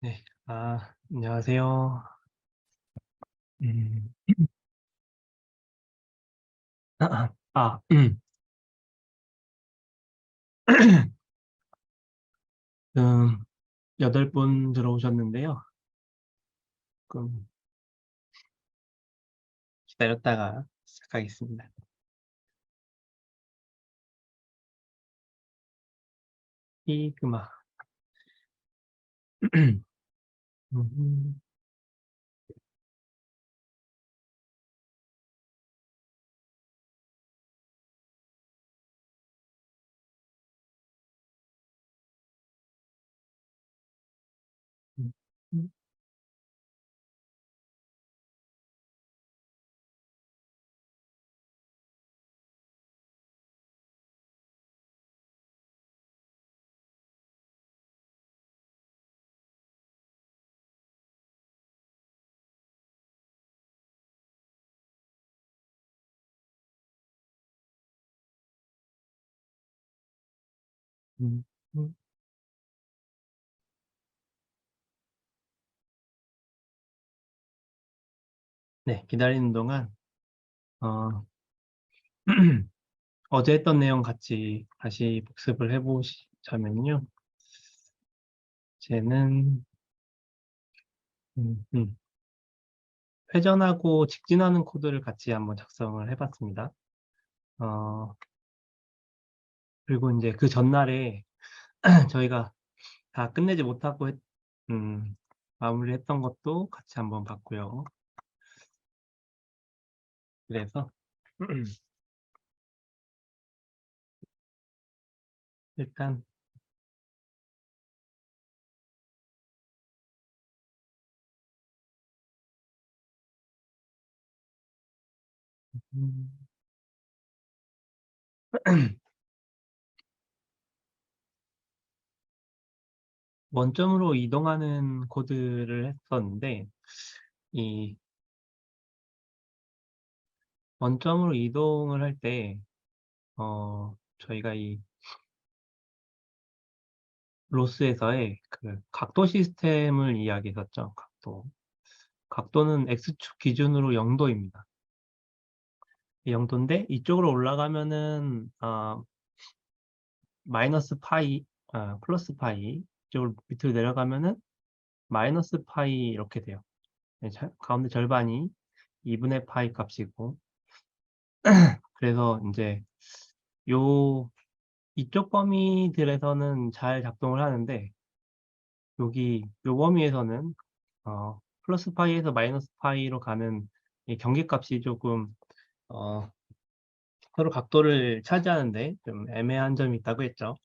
네. 안녕하세요. 음. 아, 음, 8분 들어오셨는데요. 조금 기다렸다가 시작하겠습니다. 이그마. 음, 음, 음. 음, 음. 네, 기다리는 동안, 어, 어제 했던 내용 같이 다시 복습을 해보시자면요. 쟤는, 음, 음, 회전하고 직진하는 코드를 같이 한번 작성을 해봤습니다. 어, 그리고 이제 그 전날에 저희가 다 끝내지 못하고 음, 마무리했던 것도 같이 한번 봤고요. 그래서 일단 음, 원점으로 이동하는 코드를 했었는데 이 원점으로 이동을 할 때 저희가 이 로스에서의 그 각도 시스템을 이야기했었죠. 각도는 x축 기준으로 0도입니다. 0도인데 이쪽으로 올라가면은 마이너스 파이, 플러스 파이, 이쪽으로 밑으로 내려가면은 마이너스 파이 이렇게 돼요. 네, 가운데 절반이 2분의 파이 값이고, 그래서 이제 요 이쪽 범위들에서는 잘 작동을 하는데 여기 요 범위에서는 플러스 파이에서 마이너스 파이로 가는 이 경계값이 조금 어, 서로 각도를 차지하는데 좀 애매한 점이 있다고 했죠.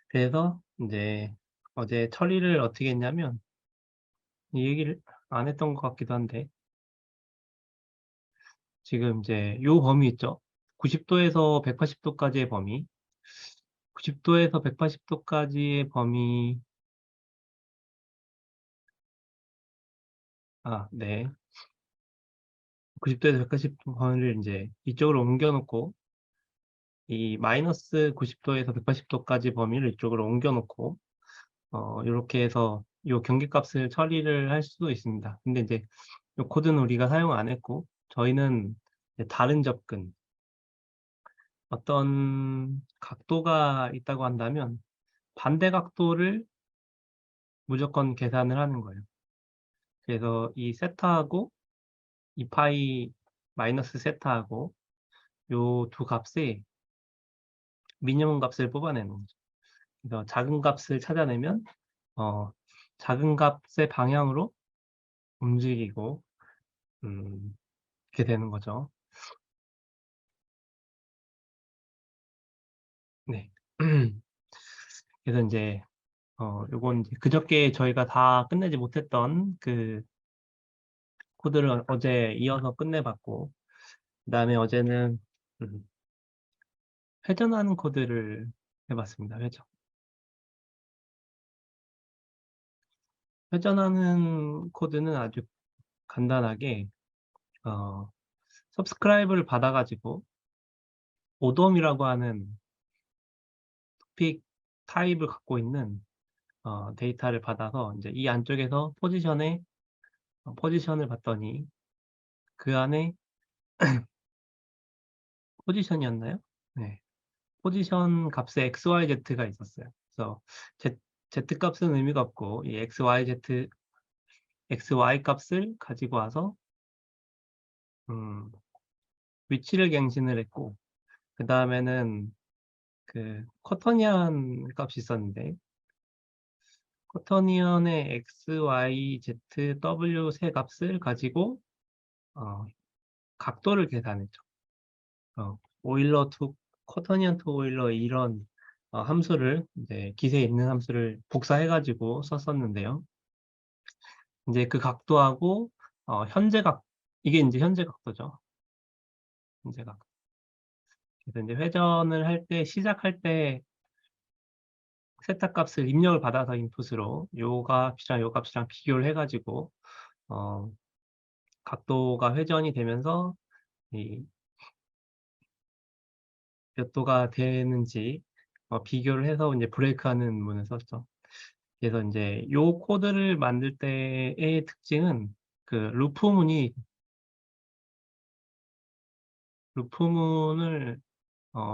그래서 이제 어제 처리를 어떻게 했냐면 이 얘기를 안 했던 것 같기도 한데 지금 이제 요 범위 있죠. 90도에서 180도까지의 범위, 90도에서 180도까지의 범위, 네. 90도에서 180도 범위를 이제 이쪽으로 옮겨놓고 이 마이너스 90도에서 180도까지 범위를 이쪽으로 옮겨놓고 이렇게 해서 요 경계값을 처리를 할 수도 있습니다. 근데 이제 요 코드는 우리가 사용 안 했고 저희는 이제 다른 접근, 어떤 각도가 있다고 한다면 반대 각도를 무조건 계산을 하는 거예요. 그래서 이 세타하고 이 파이 마이너스 세타하고 요 두 값의 미니멈 값을 뽑아내는 거죠. 그래서 작은 값을 찾아내면 어, 작은 값의 방향으로 움직이고 이렇게 되는 거죠. 네. 그래서 이제 요건 이제 그저께 저희가 다 끝내지 못했던 그 코드를 어제 이어서 끝내봤고 그다음에 어제는 음, 회전하는 코드를 해봤습니다. 회전하는 코드는 아주 간단하게 어, 서브스크라이브를 받아가지고 오돔이라고 하는 토픽 타입을 갖고 있는 데이터를 받아서 이제 이 안쪽에서 포지션을 봤더니 그 안에 포지션이었나요? 네. 포지션 값에 XYZ가 있었어요. 그래서 Z 값은 의미가 없고 이 XY 값을 가지고 와서 음, 위치를 갱신을 했고 그 다음에는 그 쿼터니언 값이 있었는데 쿼터니언의 X, Y, Z, W 세 값을 가지고 어, 각도를 계산했죠. 오일러 투 쿼터니언 투 오일러 이런 함수를 이제 기세에 있는 함수를 복사해가지고 썼었는데요. 이제 그 각도하고 이게 이제 현재 각도죠. 현재 각도. 그래서 이제 회전을 할 때 시작할 때 세타 값을 입력을 받아서 인풋으로 요 값이랑 요 값이랑 비교를 해가지고 어, 각도가 회전이 되면서 이 몇 도가 되는지 비교를 해서 이제 브레이크하는 문을 썼죠. 그래서 이제 요 코드를 만들 때의 특징은 그 루프문을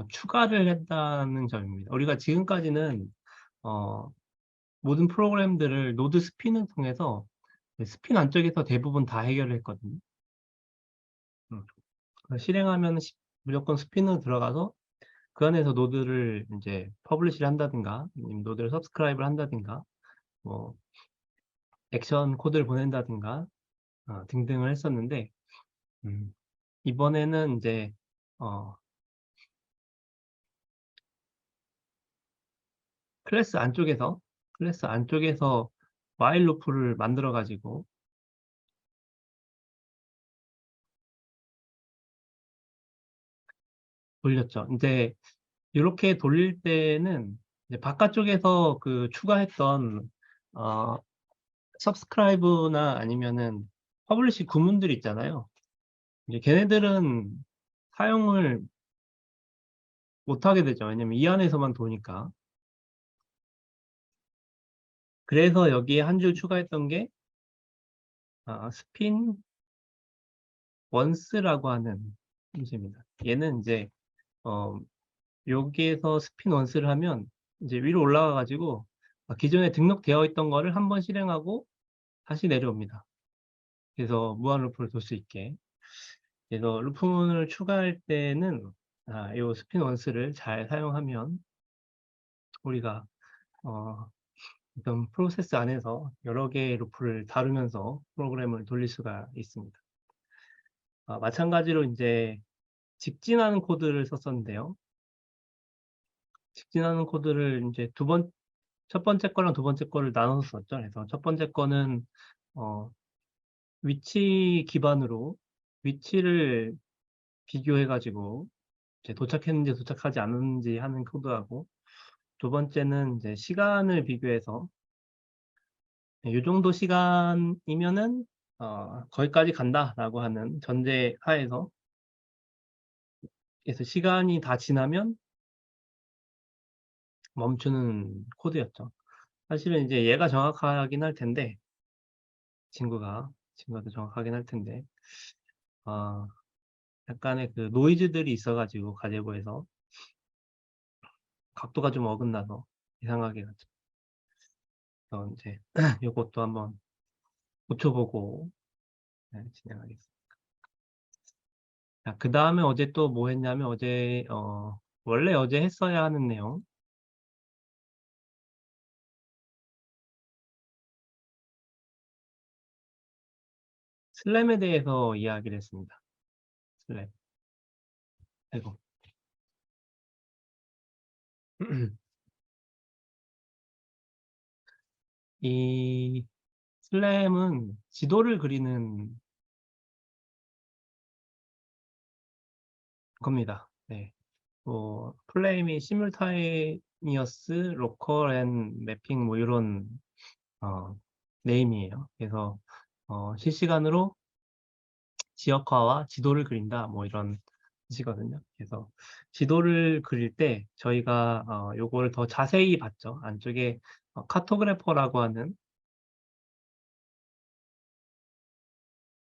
추가를 했다는 점입니다. 우리가 지금까지는 어, 모든 프로그램들을 노드 스핀을 통해서 스핀 안쪽에서 대부분 다 해결을 했거든요. 실행하면 무조건 스핀으로 들어가서 그 안에서 노드를 이제 퍼블리시를 한다든가 아니면 노드를 서브스크라이브를 한다든가 뭐 액션 코드를 보낸다든가 등등을 했었는데 이번에는 이제 어, 클래스 안쪽에서 while 루프를 만들어 가지고 돌렸죠. 이제 이렇게 돌릴 때는 이제 바깥쪽에서 그 추가했던 어, 서브스크라이브나 아니면은 퍼블리시 구문들 있잖아요. 이제 걔네들은 사용을 못 하게 되죠. 왜냐면 이 안에서만 도니까. 그래서 여기에 한 줄 추가했던 게 스핀 원스라고 하는 함수입니다. 얘는 이제 여기에서 스핀 원스를 하면 이제 위로 올라가 가지고 기존에 등록되어 있던 거를 한번 실행하고 다시 내려옵니다. 그래서 무한 루프를 돌 수 있게. 그래서 루프문을 추가할 때는 이 스핀 원스를 잘 사용하면 우리가 어떤 프로세스 안에서 여러 개의 루프를 다루면서 프로그램을 돌릴 수가 있습니다. 마찬가지로 이제 직진하는 코드를 썼었는데요. 직진하는 코드를 이제 첫 번째 거랑 두 번째 거를 나눠서 썼죠. 그래서 첫 번째 거는 위치 기반으로 위치를 비교해가지고 이제 도착했는지 도착하지 않았는지 하는 코드하고 두 번째는 이제 시간을 비교해서 이 정도 시간이면은 거기까지 간다라고 하는 전제 하에서 그래서 시간이 다 지나면 멈추는 코드였죠. 사실은 이제 얘가 정확하긴 할 텐데 친구가 더 정확하긴 할 텐데 어, 약간의 그 노이즈들이 있어가지고 가제보에서 각도가 좀 어긋나서 이상하게 갔죠. 그래서 이제 이것도 한번 고쳐보고 진행하겠습니다. 자, 그 다음에 어제 또 뭐 했냐면 원래 어제 했어야 하는 내용 슬램에 대해서 이야기를 했습니다. 슬램. 아이고. 이 슬램은 지도를 그리는 겁니다. 네. 플레임이 시뮬타이니어스, 로컬 앤 매핑 뭐 이런 어, 네임이에요. 그래서 실시간으로 지역화와 지도를 그린다 뭐 이런 시거든요. 그래서 지도를 그릴 때 저희가 요거를 더 자세히 봤죠. 안쪽에 카토그래퍼라고 하는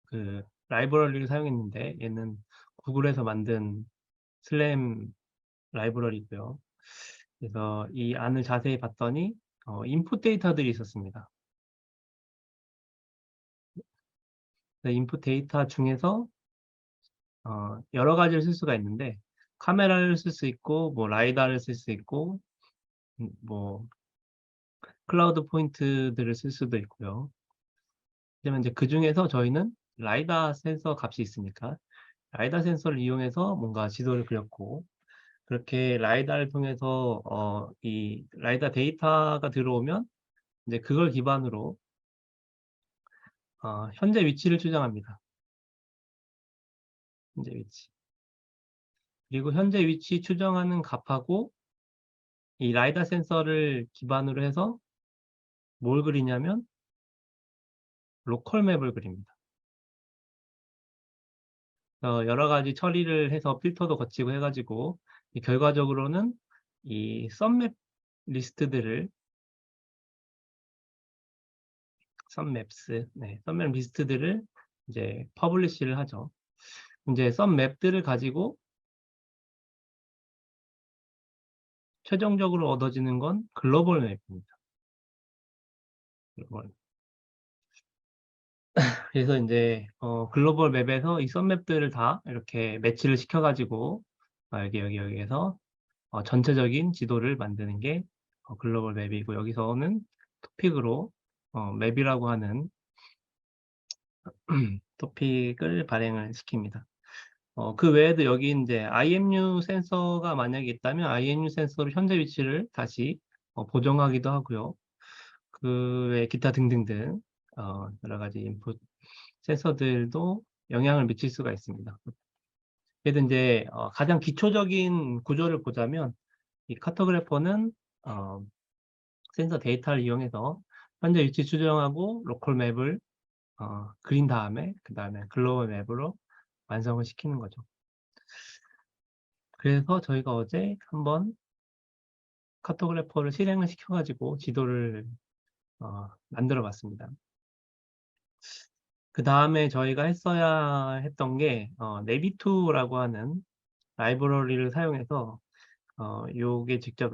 그 라이브러리를 사용했는데, 얘는 구글에서 만든 슬램 라이브러리고요. 그래서 이 안을 자세히 봤더니 인풋 데이터들이 있었습니다. 인풋 데이터 중에서 여러 가지를 쓸 수가 있는데, 카메라를 쓸 수 있고, 뭐 라이다를 쓸 수 있고, 뭐 클라우드 포인트들을 쓸 수도 있고요. 하지만 이제 그 중에서 저희는 라이다 센서 값이 있으니까 라이다 센서를 이용해서 뭔가 지도를 그렸고, 그렇게 라이다를 통해서 이 라이다 데이터가 들어오면 이제 그걸 기반으로 현재 위치를 추정합니다. 현재 위치. 그리고 현재 위치 추정하는 값하고 이 라이다 센서를 기반으로 해서 뭘 그리냐면 로컬 맵을 그립니다. 여러 가지 처리를 해서 필터도 거치고 해가지고 결과적으로는 이 썸맵 리스트들을 썸맵 리스트들을 이제 퍼블리시를 하죠. 이제 썸맵들을 가지고 최종적으로 얻어지는 건 글로벌 맵입니다. 글로벌. 그래서 이제 글로벌 맵에서 이 썸맵들을 다 이렇게 매치를 시켜가지고 여기에서 전체적인 지도를 만드는 게 글로벌 맵이고, 여기서는 토픽으로 맵이라고 하는 토픽을 발행을 시킵니다. 그 외에도 여기 이제 IMU 센서가 만약에 있다면 IMU 센서로 현재 위치를 다시 보정하기도 하고요. 그 외 기타 등등등 여러 가지 인풋 센서들도 영향을 미칠 수가 있습니다. 그래도 이제 가장 기초적인 구조를 보자면 이 카토그래퍼는 센서 데이터를 이용해서 현재 위치 추정하고 로컬 맵을 그린 다음에 그 다음에 글로벌 맵으로 완성을 시키는 거죠. 그래서 저희가 어제 한번 카토그래퍼를 실행을 시켜가지고 지도를 만들어 봤습니다. 그 다음에 저희가 했어야 했던 게 네비투라고 하는 라이브러리를 사용해서 요게 직접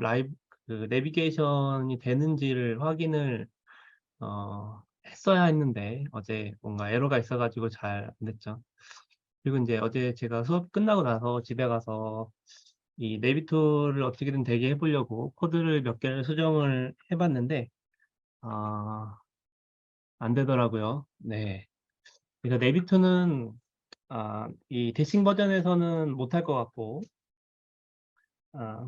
그 내비게이션이 되는지를 확인을 했어야 했는데 어제 뭔가 에러가 있어가지고 잘 안 됐죠. 그리고 이제 어제 제가 수업 끝나고 나서 집에 가서 이 네비투를 어떻게든 되게 해보려고 코드를 몇 개를 수정을 해봤는데 안 되더라고요. 네. 그래서 네비투는 이 대칭 버전에서는 못할 것 같고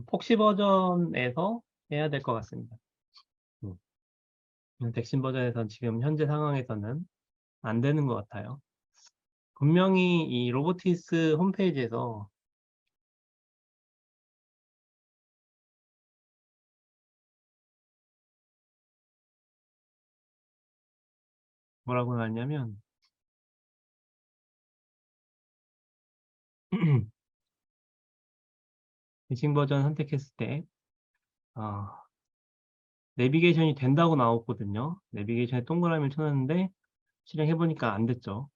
폭시 버전에서 해야 될 것 같습니다. 덱신 버전에서는 지금 현재 상황에서는 안 되는 것 같아요. 분명히 이 로보티스 홈페이지에서 뭐라고 나왔냐면 대칭 버전 선택했을 때 내비게이션이 된다고 나왔거든요. 내비게이션에 동그라미를 쳐놨는데 실행해보니까 안 됐죠.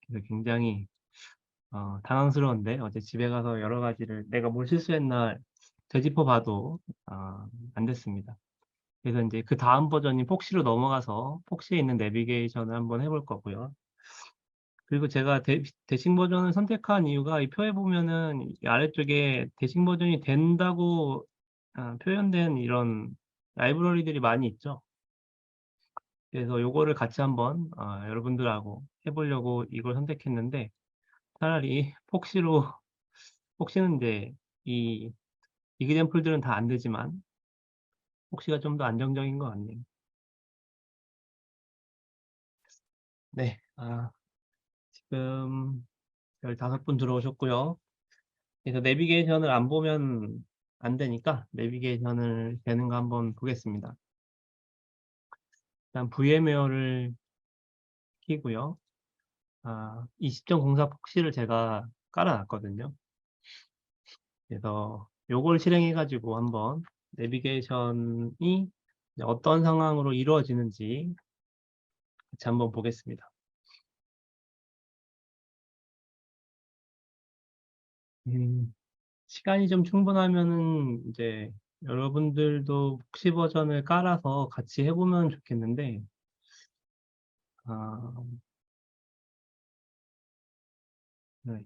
그래서 굉장히 당황스러운데 어제 집에 가서 여러 가지를 내가 뭘 실수했나 되짚어 봐도 안 됐습니다. 그래서 이제 그 다음 버전인 폭시로 넘어가서 폭시에 있는 내비게이션을 한번 해볼 거고요. 그리고 제가 대칭 버전을 선택한 이유가 이 표에 보면은 이 아래쪽에 대칭 버전이 된다고 표현된 이런 라이브러리들이 많이 있죠. 그래서 요거를 같이 한번 여러분들하고 해보려고 이걸 선택했는데, 차라리 폭시는 이제 이 이그젠플들은 다 안 되지만 폭시가 좀 더 안정적인 것 같네요. 네, 지금 15분 들어오셨고요. 그래서 내비게이션을 안 보면 안 되니까 내비게이션을 되는 거 한번 보겠습니다. 일단 VMware를 키고요. 20.04 폭시를 제가 깔아놨거든요. 그래서 요걸 실행해 가지고 한번 내비게이션이 어떤 상황으로 이루어지는지 같이 한번 보겠습니다. 시간이 좀 충분하면은 이제 여러분들도 복시 버전을 깔아서 같이 해 보면 좋겠는데, 아 네.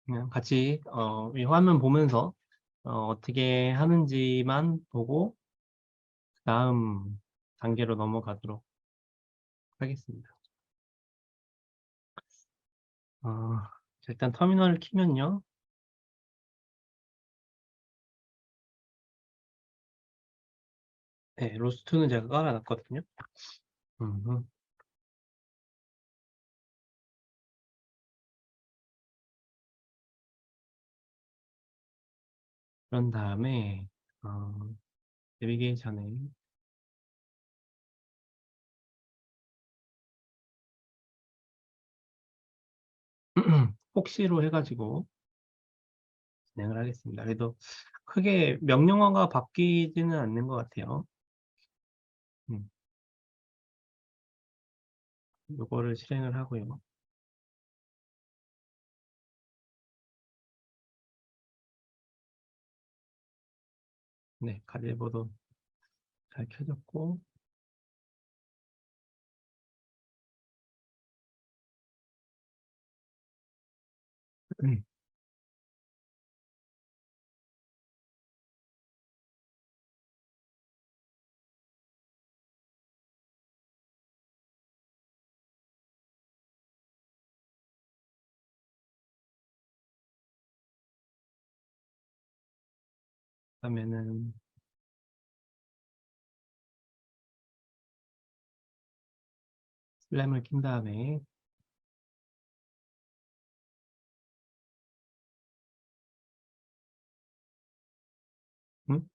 그냥 같이 이 화면 보면서 어떻게 하는지만 보고 다음 단계로 넘어가도록 하겠습니다. 일단 터미널을 키면요. 네, 로스트는 제가 깔아놨거든요. 음, 그런 다음에 어, 내비게이션에 폭시로 해가지고 진행을 하겠습니다. 그래도 크게 명령어가 바뀌지는 않는 것 같아요. 음, 요거를 실행을 하고요. 네, 가제보도 잘 켜졌고 그다음에는 슬램을 킨 다음에 음?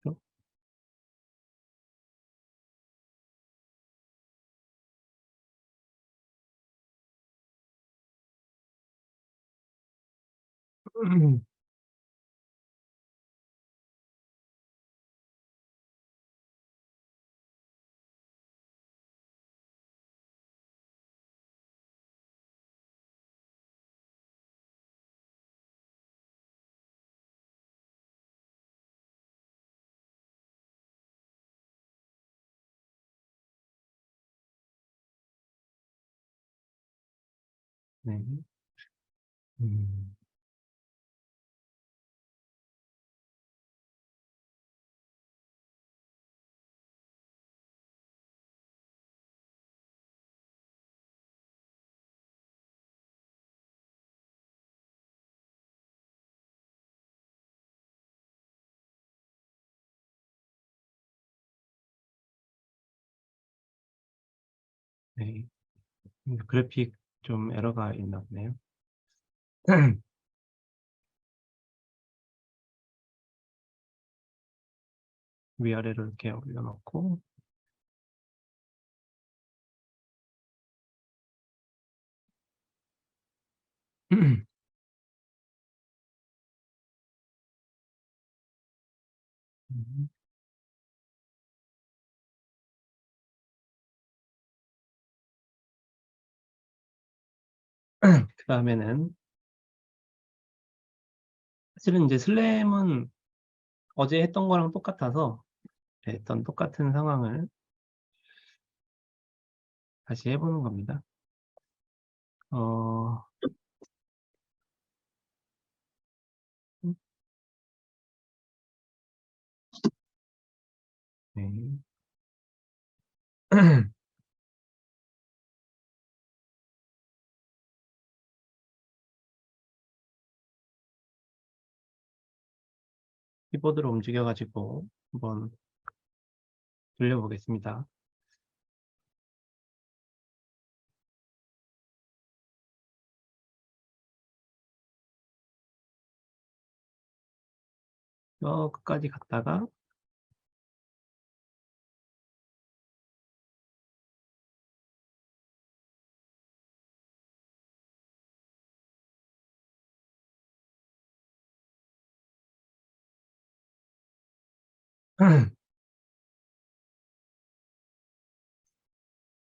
또? 네. 음, 네. 그래픽 좀 에러가 있나 보네요. 위아래로 이렇게 올려놓고 그 다음에는 사실은 이제 슬램은 어제 했던 거랑 똑같아서 했던 똑같은 상황을 다시 해보는 겁니다. 어, 네. 키보드로 움직여가지고 한번 돌려보겠습니다. 저 끝까지 갔다가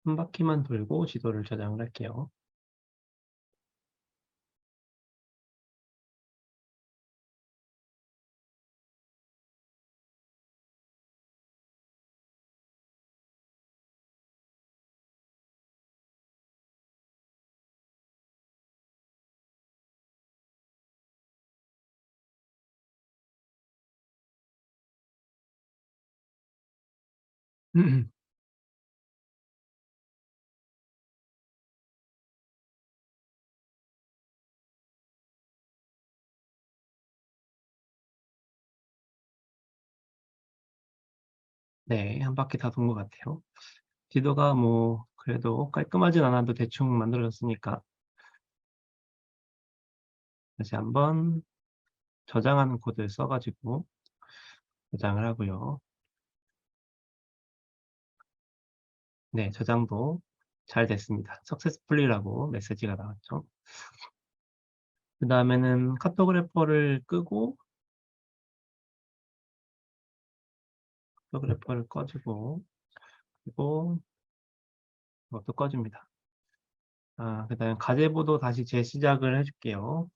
한 바퀴만 돌고 지도를 저장을 할게요. 네, 한 바퀴 다 돈 것 같아요. 지도가 뭐 그래도 깔끔하진 않아도 대충 만들어졌으니까 다시 한번 저장하는 코드를 써 가지고 저장을 하고요. 네, 저장도 잘 됐습니다. successfully라고 메시지가 나왔죠. 그다음에는 카토그래퍼를 끄고 카토그래퍼를 꺼주고 그리고 이것도 꺼줍니다. 그다음에 가제보도 다시 재시작을 해 줄게요.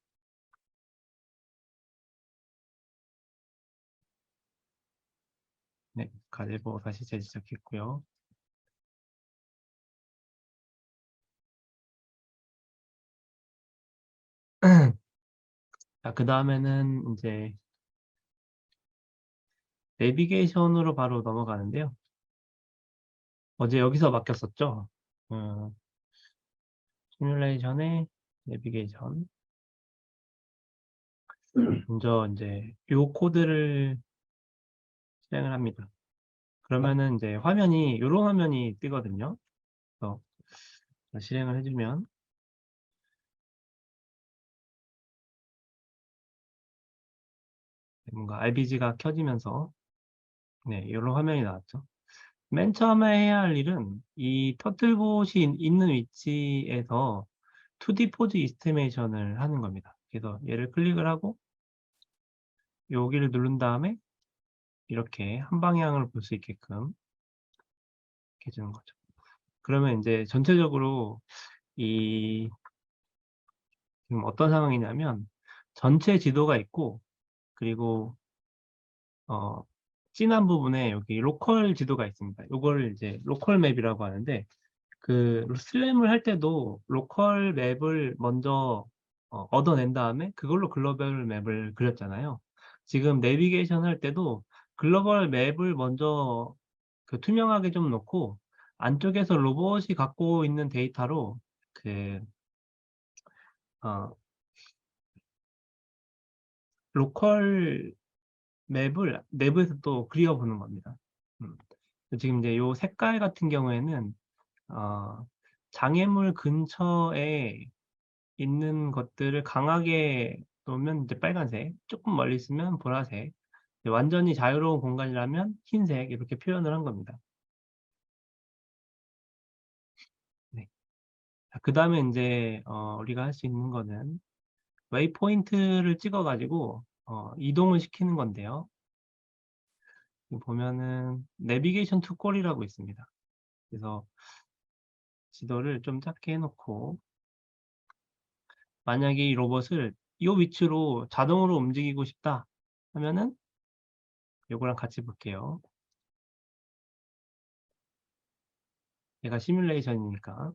네, 가제보 다시 재시작했고요. 자, 그다음에는 인제 내비게이션으로 바로 넘어가는데요. 어제 여기서 맡겼었죠? 어 시뮬레이션에 내비게이션. 먼저 인제 요 코드를 실행을 합니다. 그러면은 인제 화면이 요런 화면이 뜨거든요. 그래서 실행을 해 주면 뭔가 RBG가 켜지면서 네, 요런 화면이 나왔죠. 맨 처음에 해야 할 일은 이 터틀봇이 있는 위치에서 2D 포즈 이스티메이션을 하는 겁니다. 그래서 얘를 클릭을 하고 여기를 누른 다음에 이렇게 한 방향을 볼 수 있게끔 이렇게 해 주는 거죠. 그러면 인제 전체적으로 이 지금 어떤 상황이냐면 전체 지도가 있고 그리고 어 진한 부분에 여기 로컬 지도가 있습니다. 요거를 이제 로컬 맵이라고 하는데 슬램을 할 때도 로컬 맵을 먼저 얻어낸 다음에 그걸로 글로벌 맵을 그렸잖아요. 지금 내비게이션 할 때도 글로벌 맵을 먼저 투명하게 좀 놓고 안쪽에서 로봇이 갖고 있는 데이터로 그 어 로컬 맵을 내부에서 또 그려 보는 겁니다. 음. 지금 이제 요 색깔 같은 경우에는 어 장애물 근처에 있는 것들을 강하게 놓으면 이제 빨간색, 쪼끔 멀리 있으면 보라색, 이제 완전히 자유로운 공간이라면 흰색 이렇게 표현을 한 겁니다. 네. 자, 그다음에 인제 우리가 할 수 있는 거는 웨이포인트를 찍어 가지고 이동을 시키는 건데요. 여기 보면은 내비게이션 투 꼴이라고 있습니다. 그래서 지도를 좀 작게 해 놓고 만약에 이 로봇을 요 위치로 자동으로 움직이고 싶다 하면은 요거랑 같이 볼게요. 얘가 시뮬레이션이니까.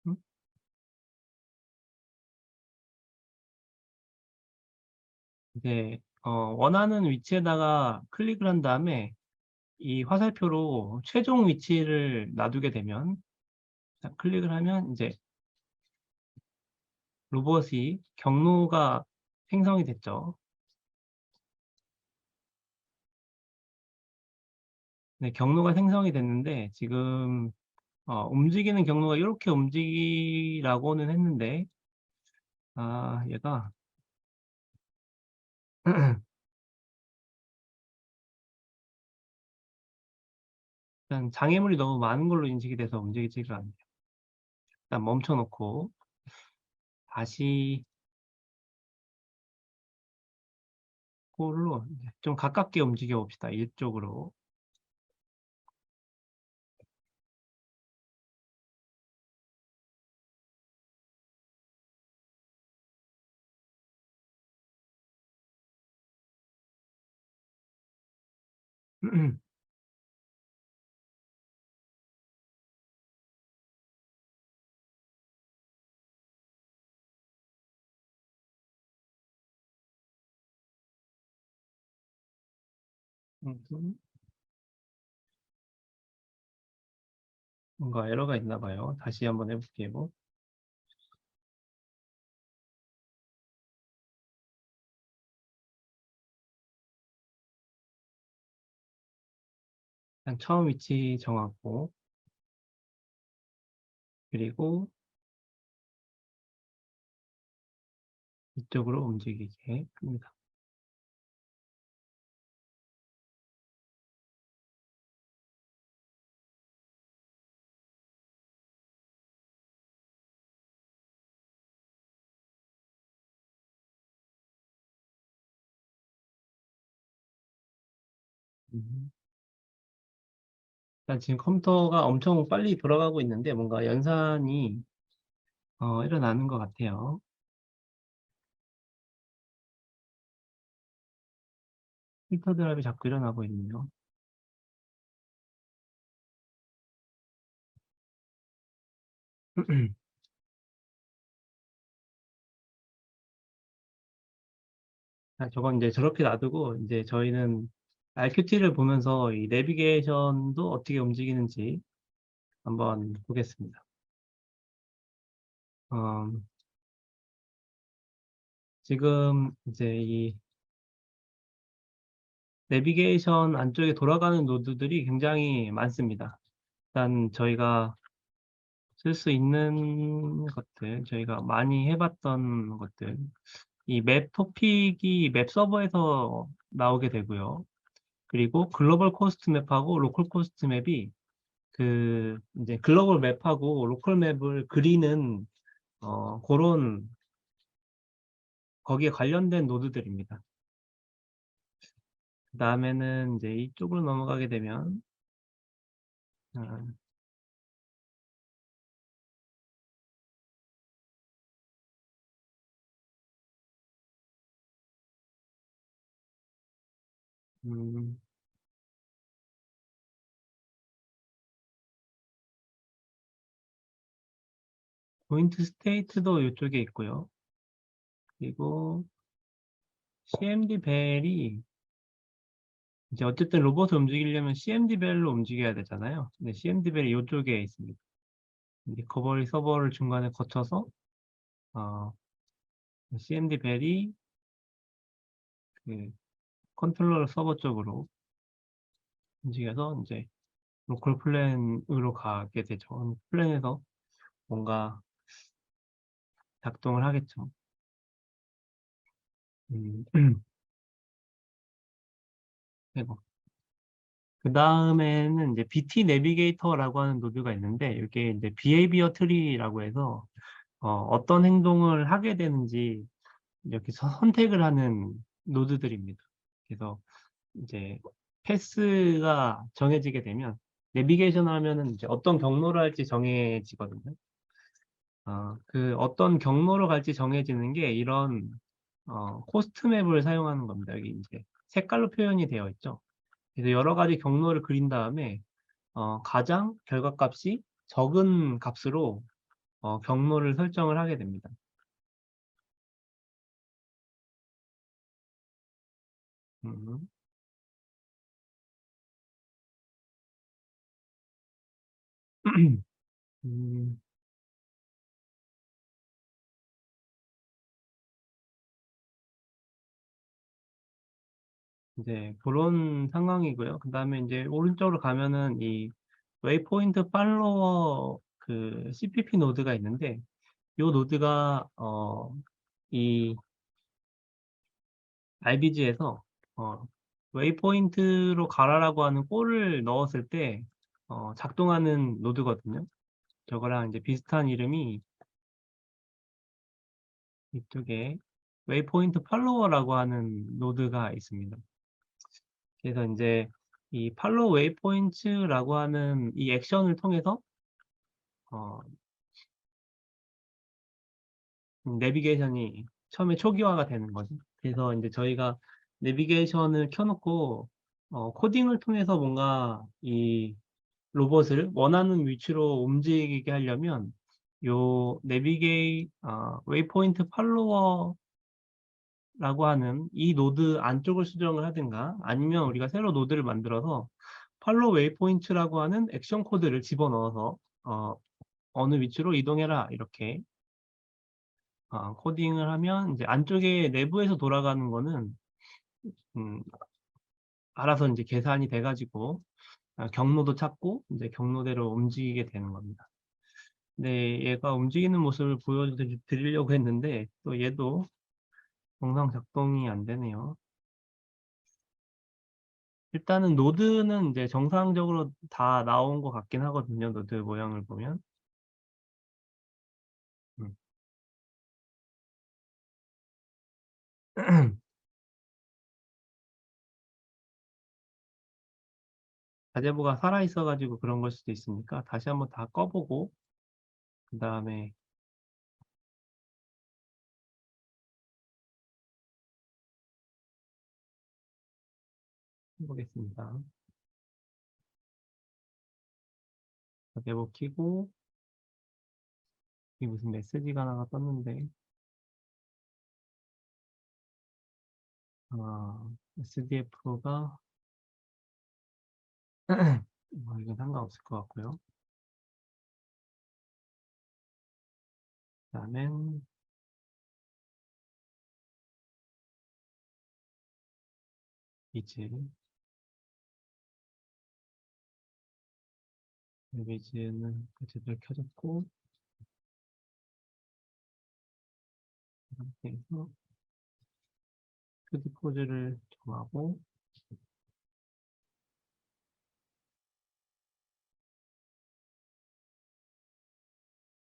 음? 이제 원하는 위치에다가 클릭을 한 다음에 이 화살표로 최종 위치를 놔두게 되면 자, 클릭을 하면 인제 로봇이 경로가 생성이 됐죠. 네, 경로가 생성이 됐는데 지금 움직이는 경로가 이렇게 움직이라고는 했는데, 얘가, 일단 장애물이 너무 많은 걸로 인식이 돼서 움직이지가 않네요. 일단 멈춰놓고, 다시, 골로 좀 가깝게 움직여 봅시다. 이쪽으로. 뭔가 에러가 있나 봐요. 다시 한번 해볼게요. 그냥 처음 위치 정하고, 그리고 이쪽으로 움직이게 합니다. 음. 일단 지금 컴퓨터가 엄청 빨리 돌아가고 있는데 뭔가 연산이 일어나는 것 같아요. 필터 드랍이 자꾸 일어나고 있네요. 저건 이제 저렇게 놔두고 이제 저희는 RQT를 보면서 이 내비게이션도 어떻게 움직이는지 한번 보겠습니다. 어, 지금 이제 이 내비게이션 안쪽에 돌아가는 노드들이 굉장히 많습니다. 일단 저희가 쓸 수 있는 것들, 저희가 많이 해봤던 것들, 이 맵 토픽이 맵 서버에서 나오게 되고요. 그리고 글로벌 코스트 맵하고 로컬 코스트 맵이 그 이제 글로벌 맵하고 로컬 맵을 그리는 그런 거기에 관련된 노드들입니다. 그 다음에는 이제 이쪽으로 넘어가게 되면 아, 음, 포인트 스테이트도 이쪽에 있고요. 그리고 CMD 벨이 이제 어쨌든 로봇을 움직이려면 CMD 벨로 움직여야 되잖아요. 근데 CMD 벨이 이쪽에 있습니다. 리커버리 서버를 중간에 거쳐서 어, CMD 벨이 그 컨트롤러 서버 쪽으로 움직여서 이제 로컬 플랜으로 가게 되죠. 플랜에서 뭔가 작동을 하겠죠. 음, 그리고 그 다음에는 이제 BT 내비게이터라고 하는 노드가 있는데 이게 이제 비헤이비어 트리라고 해서 어떤 행동을 하게 되는지 이렇게 선택을 하는 노드들입니다. 그래서 이제 패스가 정해지게 되면 내비게이션 하면은 이제 어떤 경로를 할지 정해지거든요. 그 어떤 경로로 갈지 정해지는 게 이런 코스트 맵을 사용하는 겁니다. 여기 이제 색깔로 표현이 되어 있죠. 그래서 여러 가지 경로를 그린 다음에 가장 결과값이 적은 값으로 경로를 설정을 하게 됩니다. 음, 음, 이제 그런 상황이고요. 그 다음에 이제 오른쪽으로 가면은 이 웨이포인트 팔로워 그 CPP 노드가 있는데 요 노드가 이 RBG에서 웨이포인트로 가라라고 하는 꼴을 넣었을 때 작동하는 노드거든요. 저거랑 이제 비슷한 이름이 이쪽에 웨이포인트 팔로워라고 하는 노드가 있습니다. 그래서 이제 이 팔로우 웨이포인트라고 하는 이 액션을 통해서 어, 내비게이션이 처음에 초기화가 되는 거죠. 그래서 이제 저희가 내비게이션을 켜놓고 코딩을 통해서 뭔가 이 로봇을 원하는 위치로 움직이게 하려면 요 웨이포인트 팔로워라고 하는 이 노드 안쪽을 수정을 하든가 아니면 우리가 새로 노드를 만들어서 팔로우 웨이포인트라고 하는 액션 코드를 집어넣어서 어느 위치로 이동해라 이렇게 코딩을 하면 이제 안쪽에 내부에서 돌아가는 거는 음, 알아서 이제 계산이 돼 가지고 경로도 찾고 이제 경로대로 움직이게 되는 겁니다. 네, 얘가 움직이는 모습을 보여드리려고 했는데 또 얘도 정상 작동이 안 되네요. 일단은 노드는 이제 정상적으로 다 나온 것 같긴 하거든요. 노드 모양을 보면. 음. 자재부가 살아있어 가지고 그런 걸 수도 있으니까 다시 한번 다 꺼보고 그 다음에 해보겠습니다. 자재부 켜고 이 무슨 메시지가 하나가 떴는데 SDF가 이건 상관없을 것 같고요. 그다음엔 이제 이미지는 제대로 켜졌고 그 상태에서 큐디 포즈를 정하고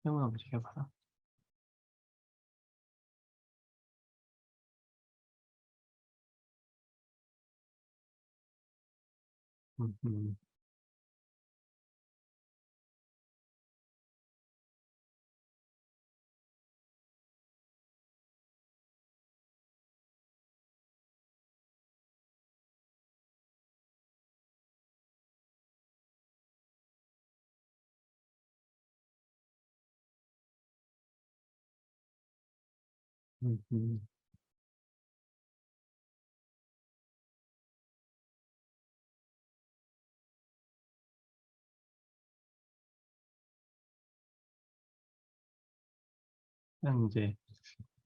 형을 움직여봐라. 음, 음. 음, 음. 그냥 이제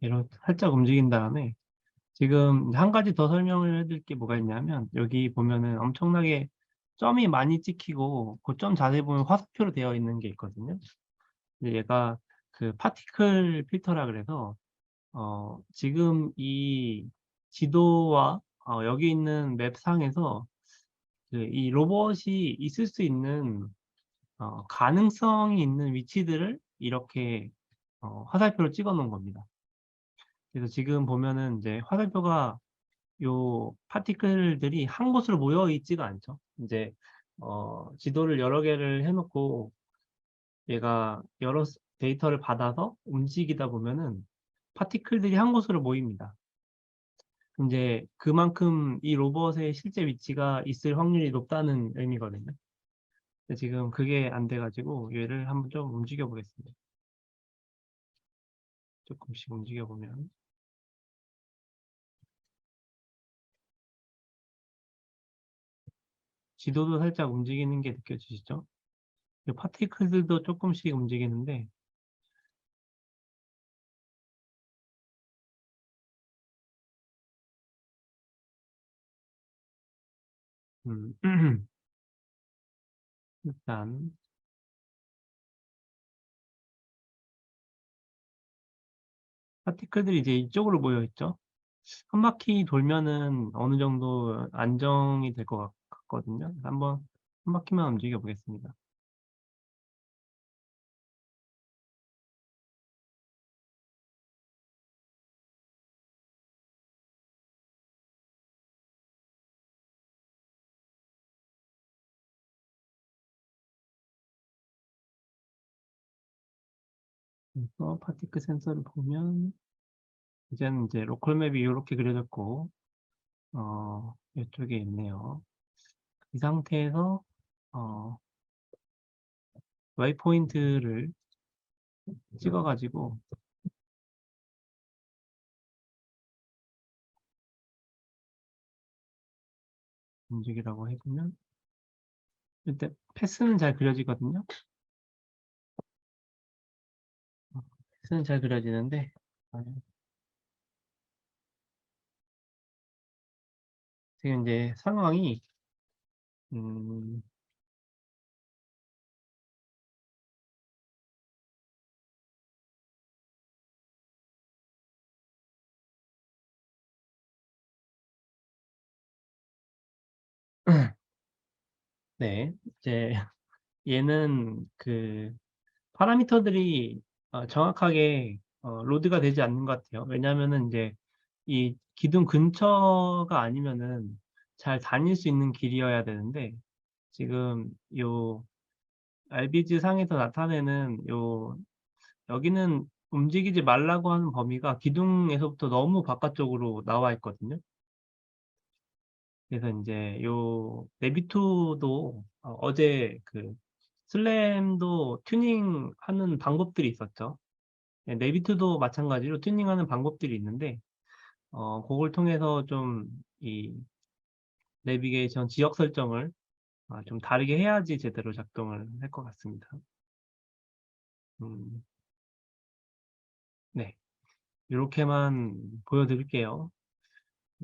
이런 살짝 움직인 다음에 지금 한 가지 더 설명을 해드릴 게 뭐가 있냐면 여기 보면은 엄청나게 점이 많이 찍히고 그 점 자세히 보면 화살표로 되어 있는 게 있거든요. 근데 얘가 그 파티클 필터라 그래서 지금 이 지도와 여기 있는 맵상에서 그 이 로봇이 있을 수 있는 가능성이 있는 위치들을 이렇게 화살표로 찍어 놓은 겁니다. 그래서 지금 보면은 이제 화살표가 요 파티클들이 한 곳으로 모여 있지가 않죠. 이제 지도를 여러 개를 해놓고 얘가 여러 데이터를 받아서 움직이다 보면은 파티클들이 한 곳으로 모입니다. 이제 그만큼 이 로봇의 실제 위치가 있을 확률이 높다는 의미거든요. 근데 지금 그게 안 돼가지고 얘를 한번 좀 움직여 보겠습니다. 조금씩 움직여 보면 지도도 살짝 움직이는 게 느껴지시죠? 이 파티클들도 조금씩 움직이는데 음, 일단 파티클들이 이제 이쪽으로 모여 있죠. 한 바퀴 돌면은 어느 정도 안정이 될 것 같거든요. 한번 한 바퀴만 움직여 보겠습니다. 그래서 파티클 센서를 보면 이제는 이제 로컬 맵이 이렇게 그려졌고 이쪽에 있네요. 이 상태에서 어, 웨이포인트를 찍어 가지고 움직이라고 해보면 일단 패스는 잘 그려지거든요. 패스는 잘 그려지는데 지금 이제 상황이 음, 네, 이제 얘는 그 파라미터들이 정확하게 로드가 되지 않는 것 같아요. 왜냐하면은 이제 이 기둥 근처가 아니면은 잘 다닐 수 있는 길이어야 되는데 지금 요 알비즈 상에서 나타내는 요 여기는 움직이지 말라고 하는 범위가 기둥에서부터 너무 바깥쪽으로 나와 있거든요. 그래서 이제 요 네비투도 어제 그 슬램도 튜닝하는 방법들이 있었죠. 네, 네비투도 마찬가지로 튜닝하는 방법들이 있는데 그걸 통해서 좀 이 내비게이션 지역 설정을 좀 다르게 해야지 제대로 작동을 할 것 같습니다. 음, 네, 이렇게만 보여드릴게요.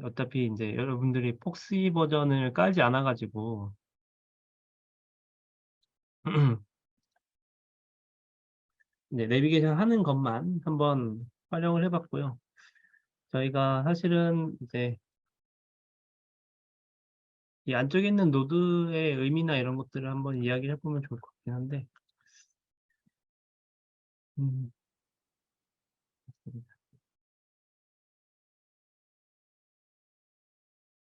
어차피 이제 여러분들이 폭시 버전을 깔지 않아 가지고 이제 내비게이션 하는 것만 한번 활용을 해봤고요. 저희가 사실은 이제 이 안쪽에 있는 노드의 의미나 이런 것들을 한번 이야기를 해보면 좋을 것 같긴 한데, 음,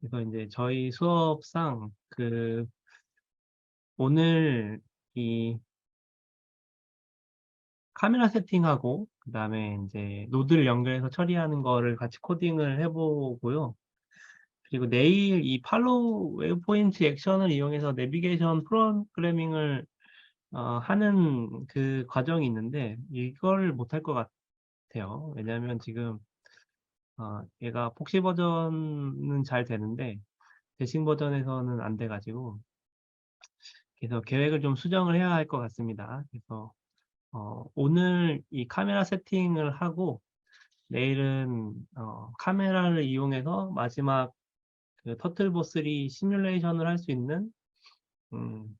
그래서 이제 저희 수업상 그 오늘 이 카메라 세팅하고 그다음에 이제 노드를 연결해서 처리하는 거를 같이 코딩을 해보고요. 그리고 내일 이 팔로우 웨브 포인트 액션을 이용해서 내비게이션 프로그래밍을 하는 그 과정이 있는데 이걸 못할 것 같아요. 왜냐하면 지금 얘가 폭시 버전은 잘 되는데 대신 버전에서는 안 돼가지고 그래서 계획을 좀 수정을 해야 할 것 같습니다. 그래서 오늘 이 카메라 세팅을 하고 내일은 카메라를 이용해서 마지막 그 터틀보3 시뮬레이션을 할 수 있는 음,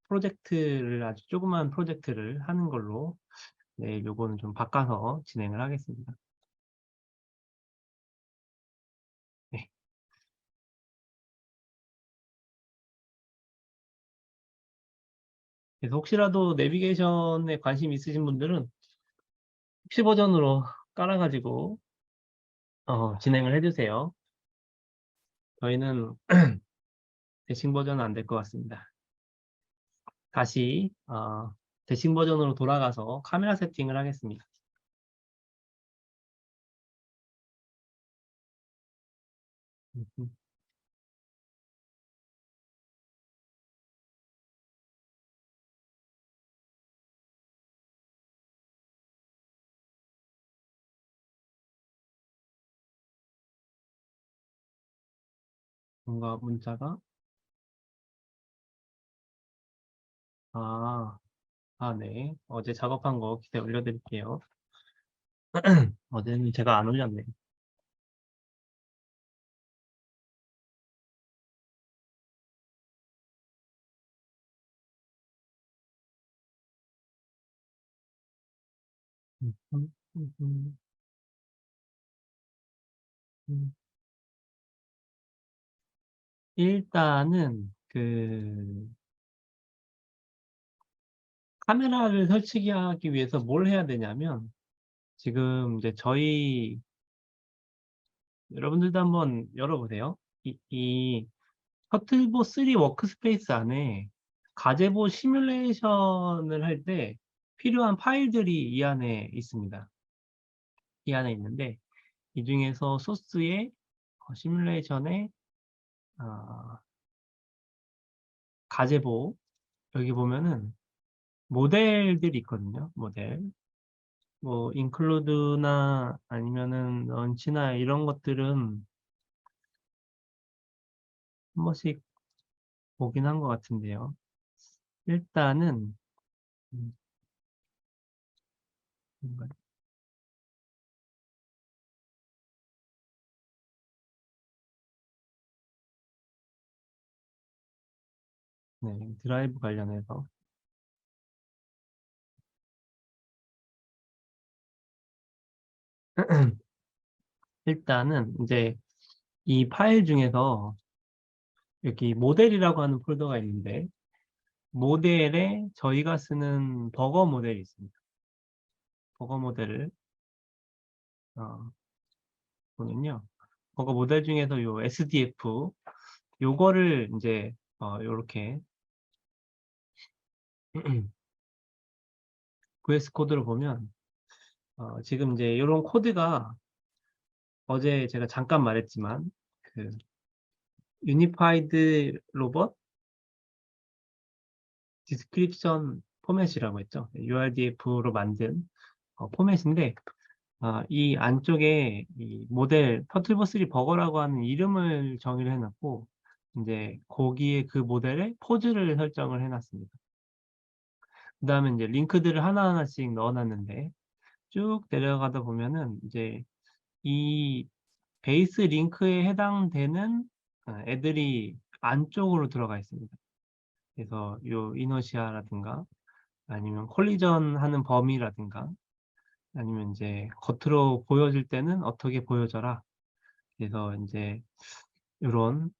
프로젝트를 아주 조그만 프로젝트를 하는 걸로 내일 요거는 좀 바꿔서 진행을 하겠습니다. 네. 그래서 혹시라도 내비게이션에 관심 있으신 분들은 픽시 버전으로 깔아가지고 진행을 해주세요. 저희는 대칭 버전은 안 될 것 같습니다. 다시 대칭 버전으로 돌아가서 카메라 세팅을 하겠습니다. 뭔가 문자가 아, 네. 어제 작업한 거 기대 올려드릴게요. 어제는 제가 안 올렸네요. 음, 음, 음, 음. 일단은 카메라를 설치하기 위해서 뭘 해야 되냐면 지금 이제 저희 여러분들도 한번 열어보세요. 이 터틀보 3 워크스페이스 안에 가제보 시뮬레이션을 할 때 필요한 파일들이 이 안에 있습니다. 이 안에 있는데 이 중에서 소스에 시뮬레이션에 어, 가제보 여기 보면은 모델들이 있거든요. 모델 뭐 include나 아니면은 런치나 이런 것들은 한 번씩 보긴 한 것 같은데요. 일단은 음, 네, 드라이브 관련해서 일단은 이제 이 파일 중에서 여기 모델이라고 하는 폴더가 있는데 모델에 저희가 쓰는 버거 모델이 있습니다. 버거 모델을 어, 보면요. 버거 모델 중에서 요 SDF 요거를 이제 요렇게 VS 코드를 보면 지금 이제 요런 코드가 어제 제가 잠깐 말했지만 그 유니파이드 로봇 디스크립션 포맷이라고 했죠. URDF로 만든 포맷인데 이 안쪽에 이 모델 터틀보3 버거라고 하는 이름을 정의를 해놨고 이제 거기에 그 모델에 포즈를 설정을 해놨습니다. 그 다음에 이제 링크들을 하나하나씩 넣어놨는데 쭉 내려가다 보면은 이제 이 베이스 링크에 해당되는 애들이 안쪽으로 들어가 있습니다. 그래서 요 이너시아라든가 아니면 콜리전 하는 범위라든가 아니면 이제 겉으로 보여질 때는 어떻게 보여져라. 그래서 이제 요런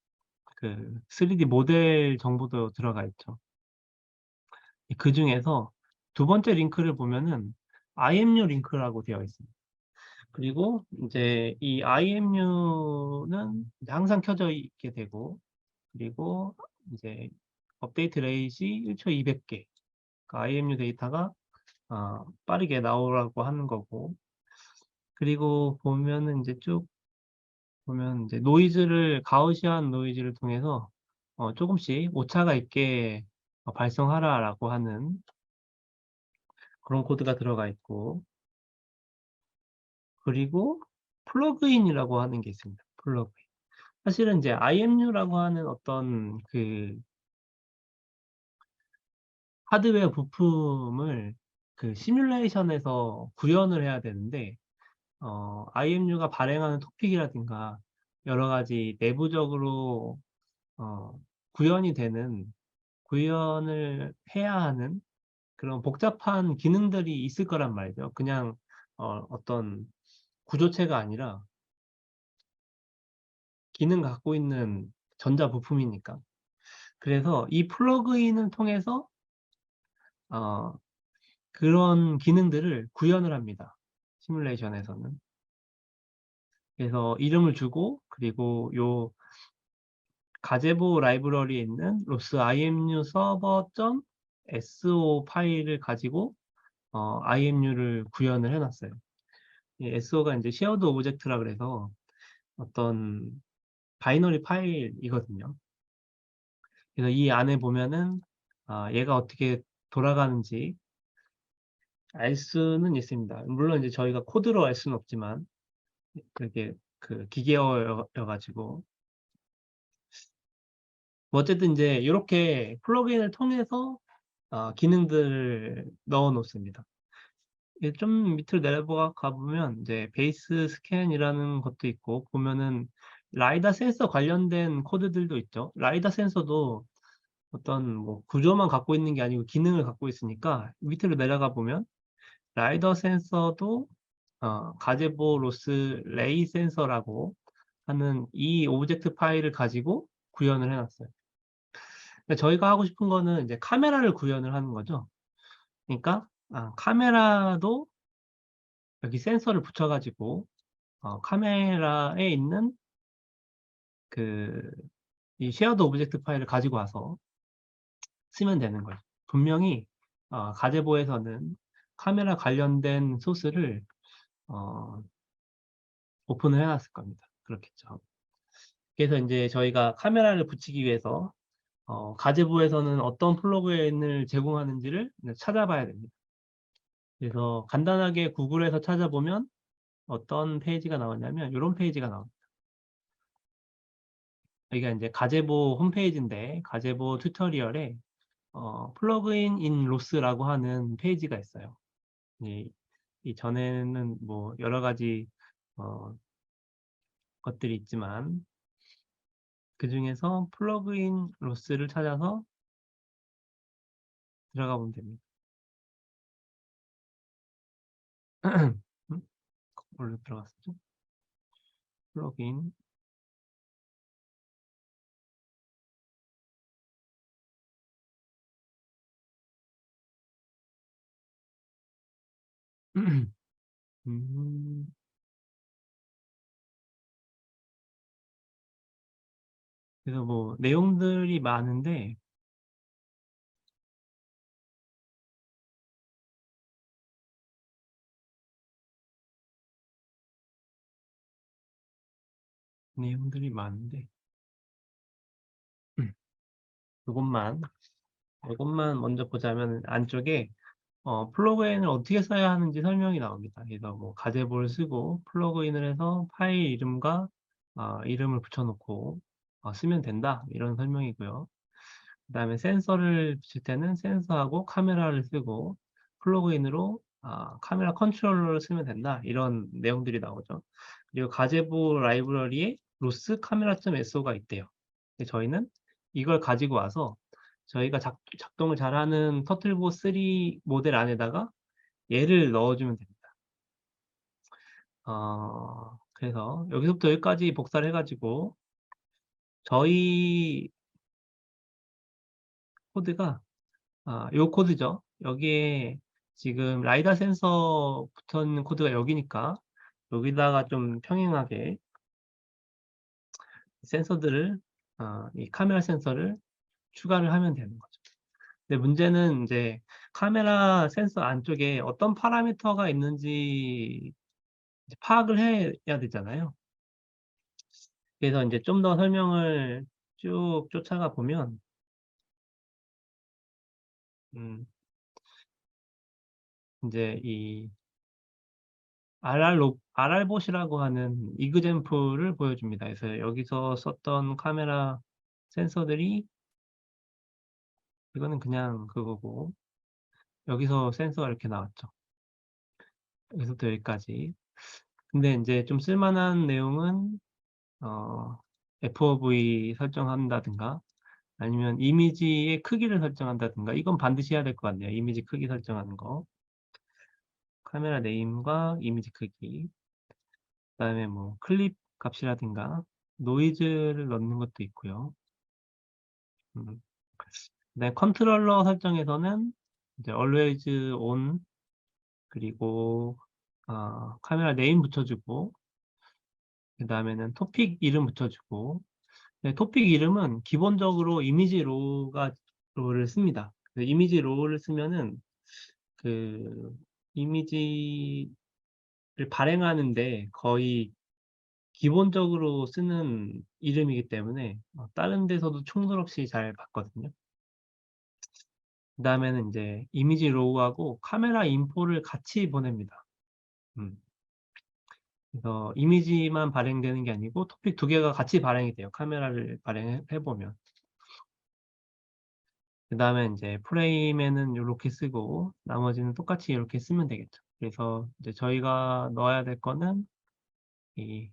그 3D 모델 정보도 들어가 있죠. 그 중에서 두 번째 링크를 보면은 IMU 링크라고 되어 있습니다. 그리고 이제 이 IMU는 항상 켜져 있게 되고 그리고 이제 업데이트 레이지 1초 200개 IMU 데이터가 빠르게 나오라고 하는 거고 그리고 보면은 이제 쭉 보면 이제 노이즈를 가우시안 노이즈를 통해서 조금씩 오차가 있게 발송하라라고 하는 그런 코드가 들어가 있고 그리고 플러그인이라고 하는 게 있습니다. 플러그인. 사실은 이제 IMU라고 하는 어떤 그 하드웨어 부품을 그 시뮬레이션에서 구현을 해야 되는데 IMU가 발행하는 토픽이라든가 여러 가지 내부적으로 구현이 되는 구현을 해야 하는 그런 복잡한 기능들이 있을 거란 말이죠. 그냥 어떤 구조체가 아니라 기능 갖고 있는 전자 부품이니까. 그래서 이 플러그인을 통해서 어, 그런 기능들을 구현을 합니다. 시뮬레이션에서는. 그래서 이름을 주고 그리고 요 가제보 라이브러리에 있는 로스 IMU server.so 파일을 가지고 IMU를 구현을 해놨어요. 이 SO가 이제 쉐어드 오브젝트라 그래서 어떤 바이너리 파일이거든요. 그래서 이 안에 보면은 얘가 어떻게 돌아가는지 알 수는 있습니다. 물론 이제 저희가 코드로 알 수는 없지만 그게 그 기계어여가지고 뭐 어쨌든 이제 이렇게 플러그인을 통해서 기능들을 넣어 놓습니다. 좀 밑으로 내려가 보면 이제 베이스 스캔이라는 것도 있고 보면은 라이다 센서 관련된 코드들도 있죠. 라이다 센서도 어떤 뭐 구조만 갖고 있는 게 아니고 기능을 갖고 있으니까 밑으로 내려가 보면 라이더 센서도 가제보 로스 레이 센서라고 하는 이 오브젝트 파일을 가지고 구현을 해놨어요. 근데 저희가 하고 싶은 거는 이제 카메라를 구현을 하는 거죠. 그러니까 카메라도 여기 센서를 붙여가지고 카메라에 있는 이 쉐어드 오브젝트 파일을 가지고 와서 쓰면 되는 거예요. 분명히 가제보에서는 카메라 관련된 소스를 오픈을 해놨을 겁니다. 그렇겠죠. 그래서 이제 저희가 카메라를 붙이기 위해서 가제보에서는 어떤 플러그인을 제공하는지를 찾아봐야 됩니다. 그래서 간단하게 구글에서 찾아보면 어떤 페이지가 나오냐면 이런 페이지가 나옵니다. 여기가 이제 가제보 홈페이지인데 가제보 튜토리얼에 플러그인 인 로스라고 하는 페이지가 있어요. 이 전에는 뭐 여러 가지 것들이 있지만 그 중에서 플러그인 로스를 찾아서 들어가 보면 됩니다. 뭘로 들어갔었죠? 플러그인 음, 그래서 뭐 내용들이 많은데 내용들이 많은데 이것만 먼저 보자면 안쪽에 플러그인을 어떻게 써야 하는지 설명이 나옵니다. 그래서 뭐 가제보를 쓰고 플러그인을 해서 파일 이름과 이름을 붙여놓고 쓰면 된다 이런 설명이고요. 그 다음에 센서를 붙일 때는 센서하고 카메라를 쓰고 플러그인으로 카메라 컨트롤러를 쓰면 된다 이런 내용들이 나오죠. 그리고 가제보 라이브러리에 로스 카메라.so가 있대요. 근데 저희는 이걸 가지고 와서 저희가 작동을 잘하는 터틀보 3 모델 안에다가 얘를 넣어주면 됩니다. 그래서 여기서부터 여기까지 복사를 해가지고 저희 코드가 요 코드죠. 여기에 지금 라이다 센서 붙어 있는 코드가 여기니까 여기다가 좀 평행하게 센서들을 이 카메라 센서를 추가를 하면 되는 거죠. 근데 문제는 이제 카메라 센서 안쪽에 어떤 파라미터가 있는지 이제 파악을 해야 되잖아요. 그래서 이제 좀 더 설명을 쭉 쫓아가 보면 이제 이 RR봇이라고 하는 이그젬플을 보여줍니다. 그래서 여기서 썼던 카메라 센서들이 이거는 그냥 그거고 여기서 센서가 이렇게 나왔죠. 여기서부터 여기까지. 근데 이제 좀 쓸만한 내용은 FOV 설정한다든가 아니면 이미지의 크기를 설정한다든가 이건 반드시 해야 될 것 같네요. 이미지 크기 설정하는 거. 카메라 네임과 이미지 크기. 그다음에 뭐 클립 값이라든가 노이즈를 넣는 것도 있고요. 네, 컨트롤러 설정에서는 이제 always on 그리고 카메라 네임 붙여주고 그 다음에는 토픽 이름 붙여주고 네, 토픽 이름은 기본적으로 이미지 로를 씁니다. 이미지 로를 쓰면은 그 이미지를 발행하는데 거의 기본적으로 쓰는 이름이기 때문에 다른 데서도 총설 없이 잘 봤거든요. 그 다음에는 이제 이미지 로우하고 카메라 인포를 같이 보냅니다. 음. 그래서 이미지만 발행되는 게 아니고 토픽 두 개가 같이 발행이 돼요. 카메라를 발행해보면. 그 다음에 이제 프레임에는 이렇게 쓰고 나머지는 똑같이 이렇게 쓰면 되겠죠. 그래서 이제 저희가 넣어야 될 거는 이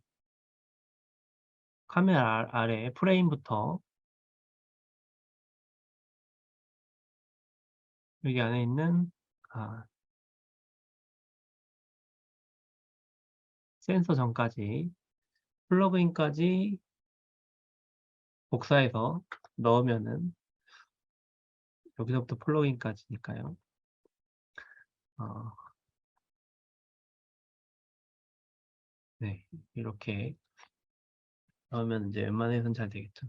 카메라 아래 프레임부터 여기 안에 있는 센서 전까지 플러그인까지 복사해서 넣으면은 여기서부터 플러그인까지니까요. 어, 네, 이렇게 넣으면 이제 웬만해서는 잘 되겠죠.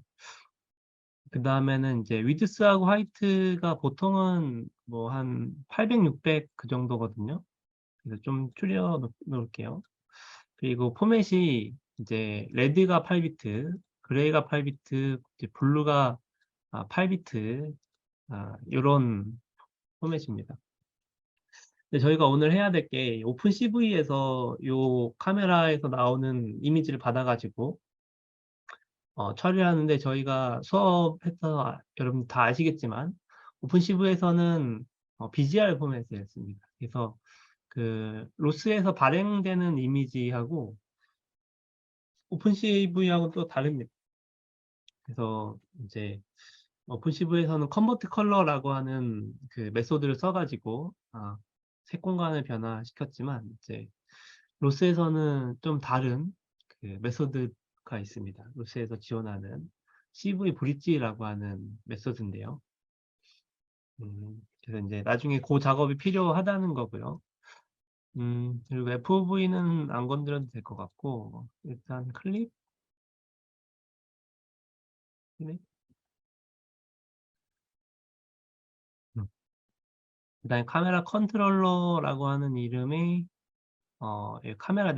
그 다음에는 이제 위드스하고 하이트가 보통은 뭐 한 800, 600 그 정도거든요. 그래서 좀 줄여 놓을게요. 그리고 포맷이 이제 레드가 8비트, 그레이가 8비트, 이제 블루가 8비트, 이런 포맷입니다. 근데 저희가 오늘 해야 될 게 오픈 CV에서 요 카메라에서 나오는 이미지를 받아가지고 처리하는데 저희가 수업해서 여러분 다 아시겠지만 오픈 CV에서는 BGR 포맷을 씁니다. 그래서 그 로스에서 발행되는 이미지하고 오픈CV하고 또 다릅니다. 그래서 이제 오픈CV에서는 컨버트 컬러라고 하는 그 메소드를 써가지고 색 공간을 변화시켰지만 이제 로스에서는 좀 다른 그 메소드가 있습니다. 로스에서 지원하는 CV 브릿지라고 하는 메소드인데요. 그래서 이제 나중에 그 작업이 필요하다는 거고요. 그리고 FOV는 안 건드려도 될 것 같고 일단 클립 네. 그다음에 카메라 컨트롤러라고 하는 이름의 이 카메라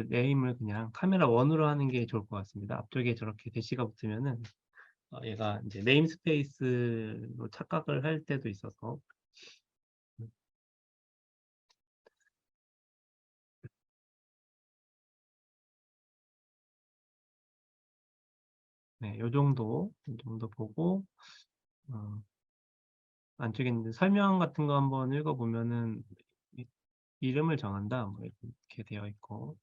네임을 그냥 카메라 1으로 하는 게 좋을 것 같습니다. 앞쪽에 저렇게 대시가 붙으면은 얘가 이제 네임 스페이스로 착각을 할 때도 있어서 네, 요 정도 보고 어, 안쪽에 있는 설명 같은 거 한번 읽어보면은 이름을 정한다 뭐 이렇게 되어 있고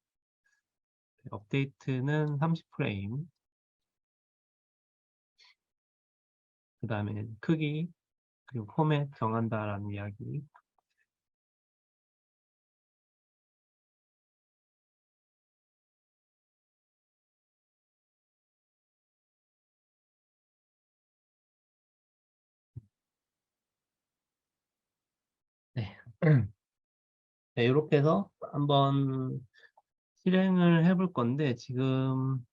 업데이트는 30프레임 그 다음에 크기 그리고 포맷 정한다라는 이야기 네. 네, 이렇게 해서 한번 실행을 해볼 건데 지금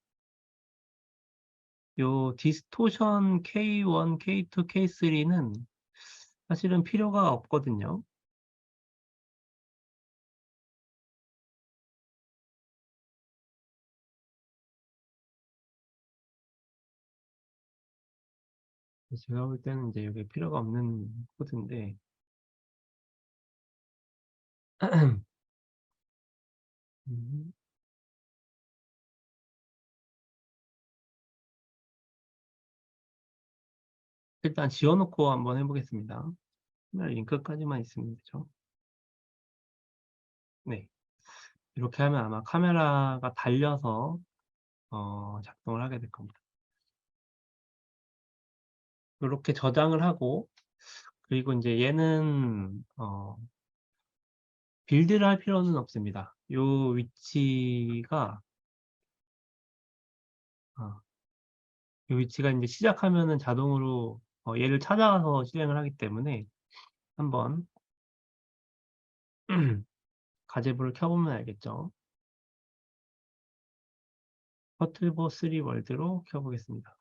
요 디스토션 K1, K2, K3는 사실은 필요가 없거든요. 제가 볼 때는 이제 이게 필요가 없는 코드인데 음, 일단 지워놓고 한번 해보겠습니다. 링크까지만 있으면 되죠. 네, 이렇게 하면 아마 카메라가 달려서 작동을 하게 될 겁니다. 이렇게 저장을 하고 그리고 이제 얘는 빌드를 할 필요는 없습니다. 요 위치가 어, 요 위치가 이제 시작하면은 자동으로 얘를 찾아가서 실행을 하기 때문에 한번 가제부를 켜보면 알겠죠. 퍼틀보 3 월드로 켜보겠습니다.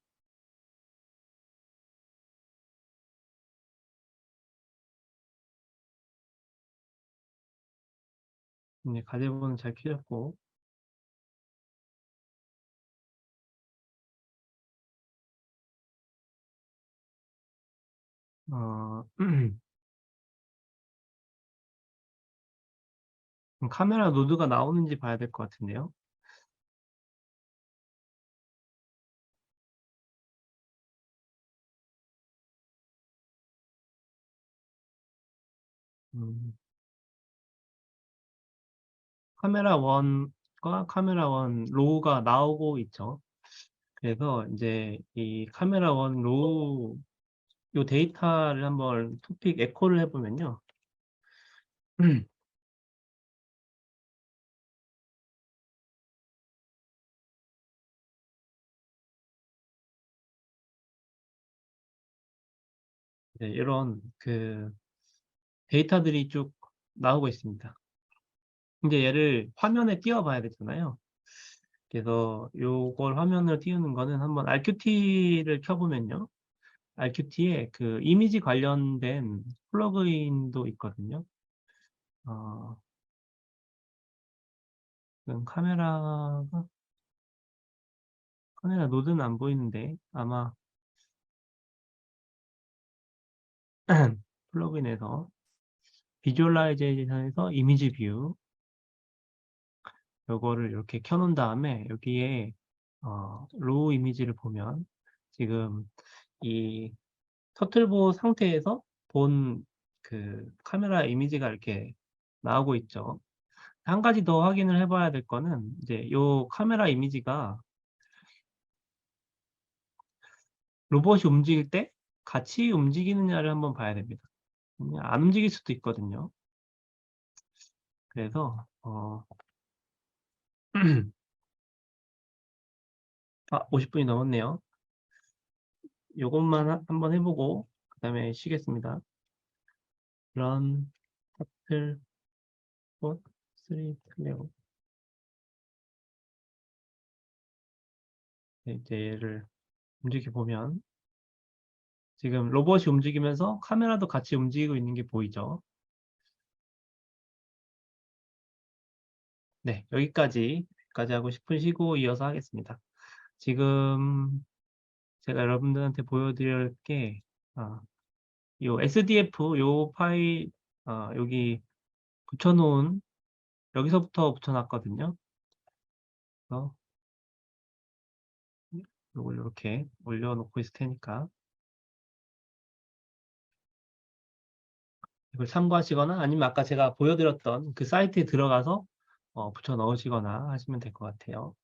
네, 가제부는 잘 켜졌고 카메라 노드가 나오는지 봐야 될 것 같은데요. 음, 카메라 1과 카메라 1 로우가 나오고 있죠. 그래서 이제 이 카메라 1 로우 요 데이터를 한번 토픽 에코를 해보면요. 네, 이런 그 데이터들이 쭉 나오고 있습니다. 이제 얘를 화면에 띄워 봐야 되잖아요. 그래서 요걸 화면을 띄우는 거는 한번 RQT를 켜보면요. RQT에 그 이미지 관련된 플러그인도 있거든요. 지금 카메라 노드는 안 보이는데 아마 플러그인에서 비주얼라이제이션에서 이미지 뷰 요거를 이렇게 켜놓은 다음에 여기에 로우 이미지를 보면 지금 이 터틀보 상태에서 본 그 카메라 이미지가 이렇게 나오고 있죠. 한 가지 더 확인을 해봐야 될 거는 이제 요 카메라 이미지가 로봇이 움직일 때 같이 움직이느냐를 한번 봐야 됩니다. 안 움직일 수도 있거든요. 그래서 50분이 넘었네요. 요것만 한번 해보고 그 다음에 쉬겠습니다. run 터틀 3 클레어. 이제 얘를 움직여 보면 지금 로봇이 움직이면서 카메라도 같이 움직이고 있는 게 보이죠. 네, 여기까지 하고 10분 쉬고 이어서 하겠습니다. 지금 제가 여러분들한테 보여드릴 게 요 SDF 요 파일 여기 붙여놓은 여기서부터 붙여놨거든요. 그래서 요걸 이렇게 올려놓고 있을 테니까 이걸 참고하시거나 아니면 아까 제가 보여드렸던 그 사이트에 들어가서 붙여 넣으시거나 하시면 될 것 같아요.